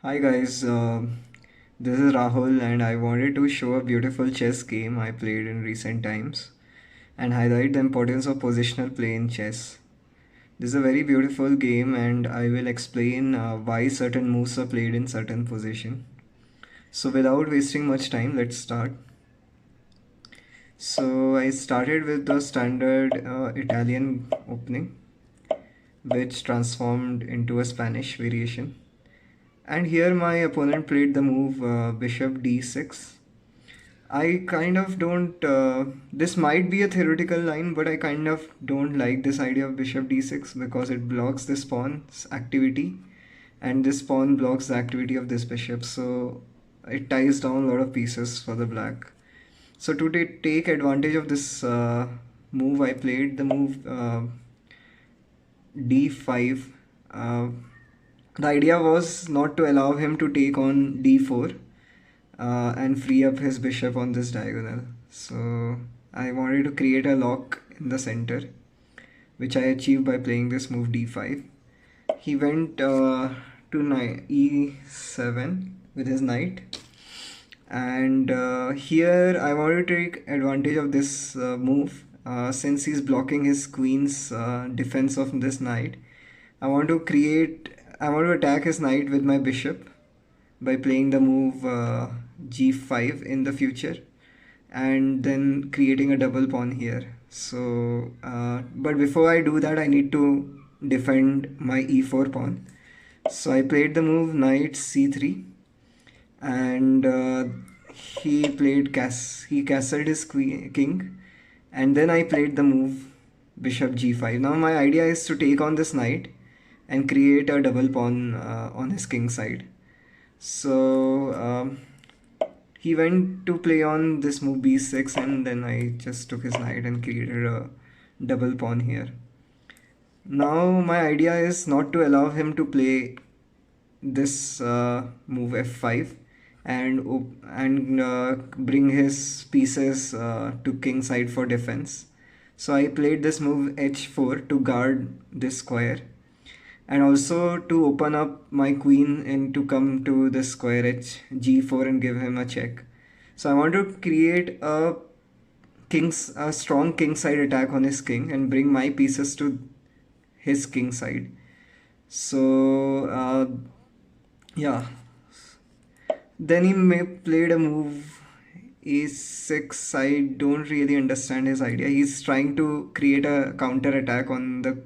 Hi guys, this is Rahul and I wanted to show a beautiful chess game I played in recent times and highlight the importance of positional play in chess. This is a very beautiful game and I will explain why certain moves are played in certain position. So without wasting much time, let's start. So I started with the standard Italian opening, which transformed into a Spanish variation. And here my opponent played the move bishop d6. I kind of don't. This might be a theoretical line, but I kind of don't like this idea of bishop d6 because it blocks this pawn's activity, and this pawn blocks the activity of this bishop. So it ties down a lot of pieces for the black. So to take advantage of this move, I played the move d5. Uh, the idea was not to allow him to take on d4 and free up his bishop on this diagonal. So I wanted to create a lock in the center, which I achieved by playing this move d5. He went to e7 with his knight, and here I wanted to take advantage of this move since he's blocking his queen's defense of this knight. I want to attack his knight with my bishop by playing the move g5 in the future and then creating a double pawn here. So, but before I do that, I need to defend my e4 pawn. So I played the move knight c3, and he castled his king, and then I played the move bishop g5. Now my idea is to take on this knight and create a double pawn on his king side. So he went to play on this move b6, and then I just took his knight and created a double pawn here. Now my idea is not to allow him to play this move f5 and bring his pieces to king side for defense. So I played this move h4 to guard this square, and also to open up my queen and to come to the square h g4 and give him a check. So I want to create a strong king side attack on his king and bring my pieces to his king side. So yeah, then he may played a move e6. I don't really understand his idea. He's trying to create a counter attack on the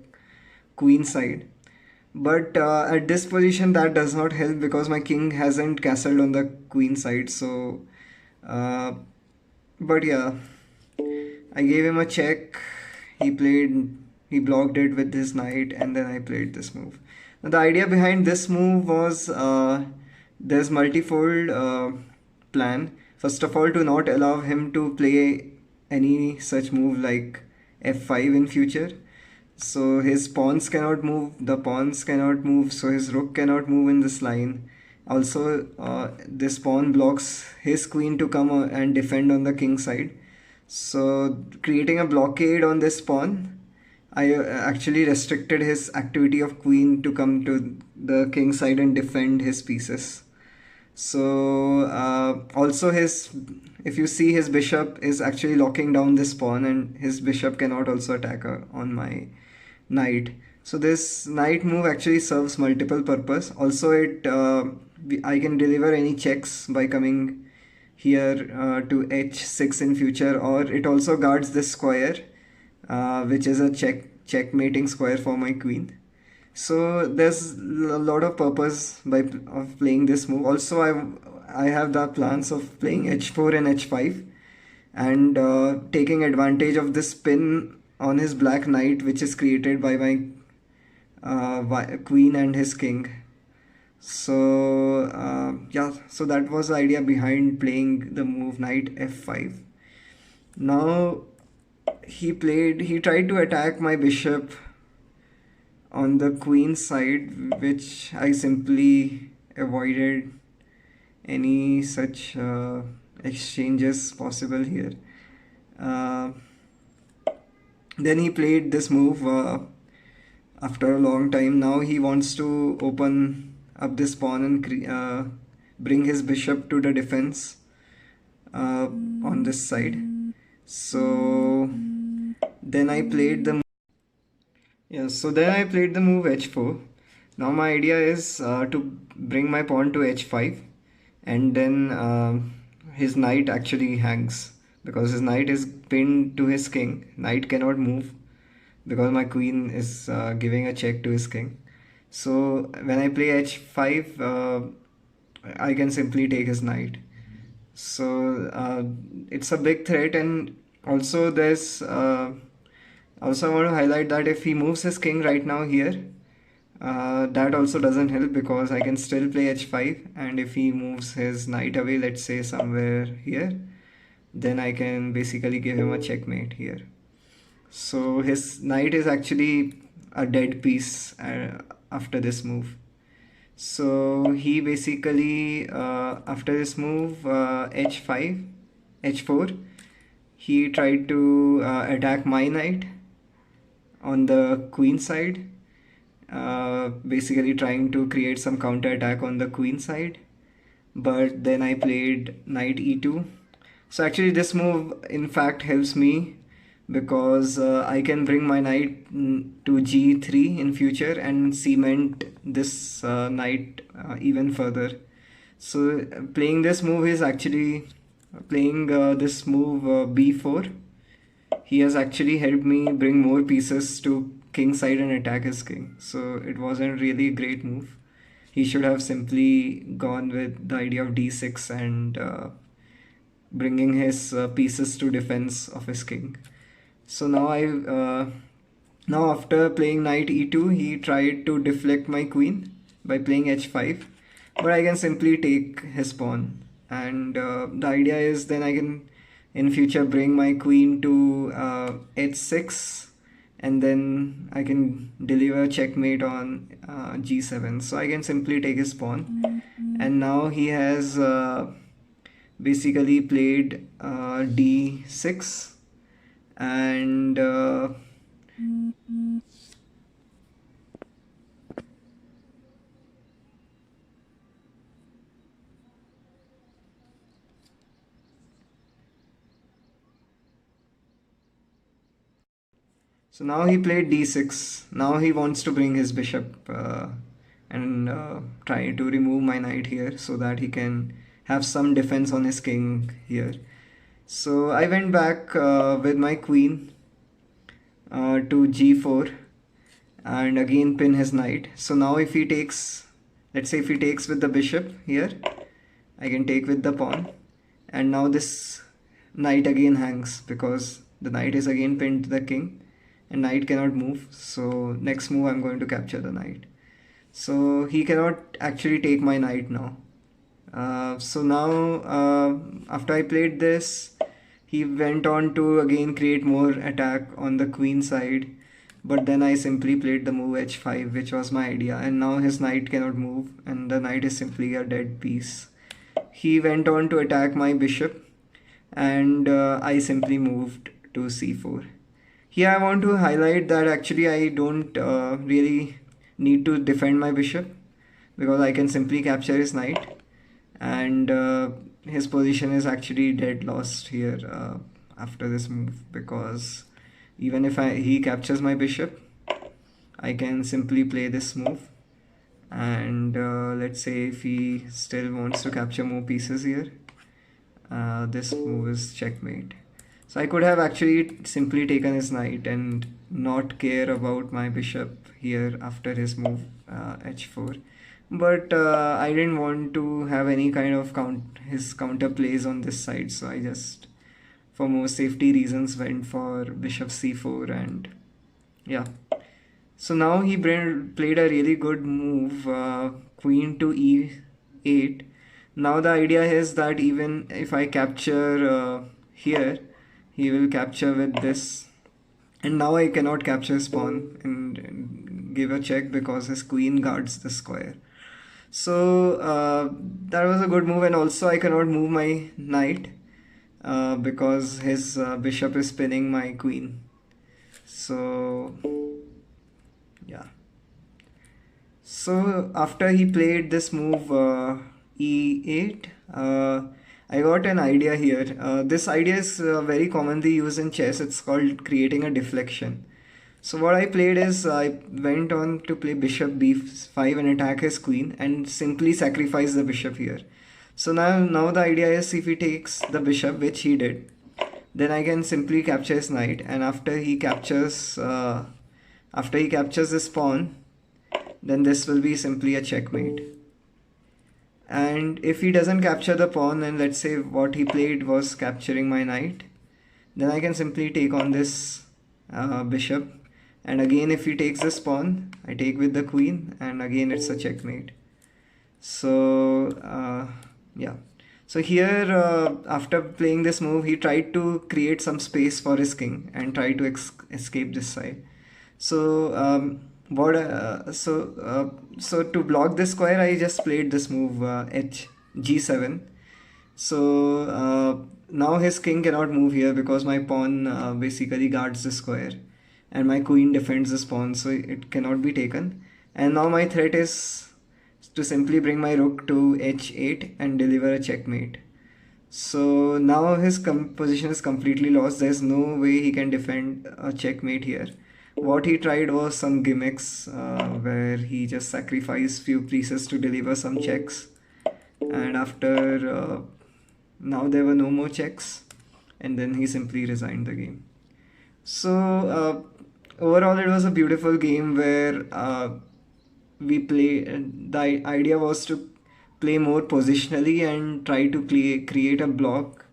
queen side, but at this position that does not help because my king hasn't castled on the queen side. So uh, but yeah, I gave him a check. He blocked it with his knight, and then I played this move. Now the idea behind this move was there's multifold plan. First of all, to not allow him to play any such move like f5 in future. So his pawns cannot move, the pawns cannot move, so his rook cannot move in this line. Also, this pawn blocks his queen to come and defend on the king side. So creating a blockade on this pawn, I actually restricted his activity of queen to come to the king side and defend his pieces. So also if you see, his bishop is actually locking down this pawn, and his bishop cannot also attack on my knight. So this knight move actually serves multiple purpose. Also, I can deliver any checks by coming here to h6 in future, or it also guards this square, which is a checkmating square for my queen. So there's a lot of purpose of playing this move. Also, I have the plans of playing h4 and h5 and taking advantage of this pin on his black knight, which is created by my queen and his king. So yeah, so that was the idea behind playing the move knight f5. Now he tried to attack my bishop on the queen side, which I simply avoided any such exchanges possible here. Uh, then he played this move after a long time. Now he wants to open up this pawn and bring his bishop to the defense on this side. So then I played the move h4. Now my idea is to bring my pawn to h5, and then his knight actually hangs because his knight is pinned to his king. Knight cannot move because my queen is giving a check to his king. So when I play h5, I can simply take his knight. So it's a big threat, and also there's also I want to highlight that if he moves his king right now here, that also doesn't help because I can still play h5, and if he moves his knight away, let's say somewhere here, then I can basically give him a checkmate here. So his knight is actually a dead piece after this move. So he basically, after this move, h5, h4, he tried to attack my knight on the queen side, basically trying to create some counter attack on the queen side. But then I played knight e2. So actually this move in fact helps me because I can bring my knight to g3 in future and cement this knight even further. So playing this move is actually playing this move b4. He has actually helped me bring more pieces to king side and attack his king. So it wasn't really a great move. He should have simply gone with the idea of d6 and bringing his pieces to defense of his king. So now after playing knight e2, he tried to deflect my queen by playing h5, but I can simply take his pawn. And the idea is then I can in future bring my queen to h6, and then I can deliver checkmate on g7. So I can simply take his pawn, and now he has basically played d6, and so now he played d6. Now he wants to bring his bishop and try to remove my knight here so that he can have some defense on his king here. So I went back with my queen to g4 and again pin his knight. So now if he takes, let's say if he takes with the bishop here, I can take with the pawn, and now this knight again hangs because the knight is again pinned to the king and knight cannot move. So next move I'm going to capture the knight. So he cannot actually take my knight now. So now after I played this, he went on to again create more attack on the queen side, but then I simply played the move h5, which was my idea, and now his knight cannot move and the knight is simply a dead piece. He went on to attack my bishop, and I simply moved to c4. Here I want to highlight that actually I don't really need to defend my bishop because I can simply capture his knight, and his position is actually dead lost here after this move, because even if he captures my bishop, I can simply play this move, and let's say if he still wants to capture more pieces here, this move is checkmate. So I could have actually simply taken his knight and not care about my bishop here after his move h4. But I didn't want to have any kind of his counter plays on this side, so I just, for more safety reasons, went for bishop c4, and yeah. So now he played a really good move, queen to e8. Now the idea is that even if I capture here, he will capture with this, and now I cannot capture his pawn and give a check because his queen guards the square. So that was a good move, and also I cannot move my knight because his bishop is pinning my queen. So yeah. So after he played this move e8, I got an idea here. This idea is very commonly used in chess. It's called creating a deflection. So what I played is I went on to play bishop b5 and attack his queen and simply sacrifice the bishop here. So now the idea is if he takes the bishop, which he did, then I can simply capture his knight, and after he captures this pawn, then this will be simply a checkmate. And if he doesn't capture the pawn, and let's say what he played was capturing my knight, then I can simply take on this bishop. And again, if he takes this pawn, I take with the queen, and again it's a checkmate. So yeah. So here, after playing this move, he tried to create some space for his king and try to escape this side. So so to block this square, I just played this move h g7. So now his king cannot move here because my pawn basically guards the square, and my queen defends this pawn, so it cannot be taken. And now my threat is to simply bring my rook to h8 and deliver a checkmate. So now his position is completely lost. There's no way he can defend a checkmate here. What he tried was some gimmicks where he just sacrificed few pieces to deliver some checks. And after now there were no more checks, and then he simply resigned the game. So overall, it was a beautiful game where we play. The idea was to play more positionally and try to create a block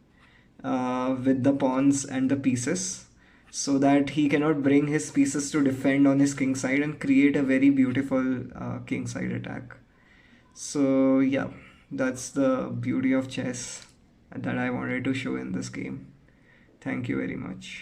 with the pawns and the pieces, so that he cannot bring his pieces to defend on his king side and create a very beautiful king side attack. So yeah, that's the beauty of chess that I wanted to show in this game. Thank you very much.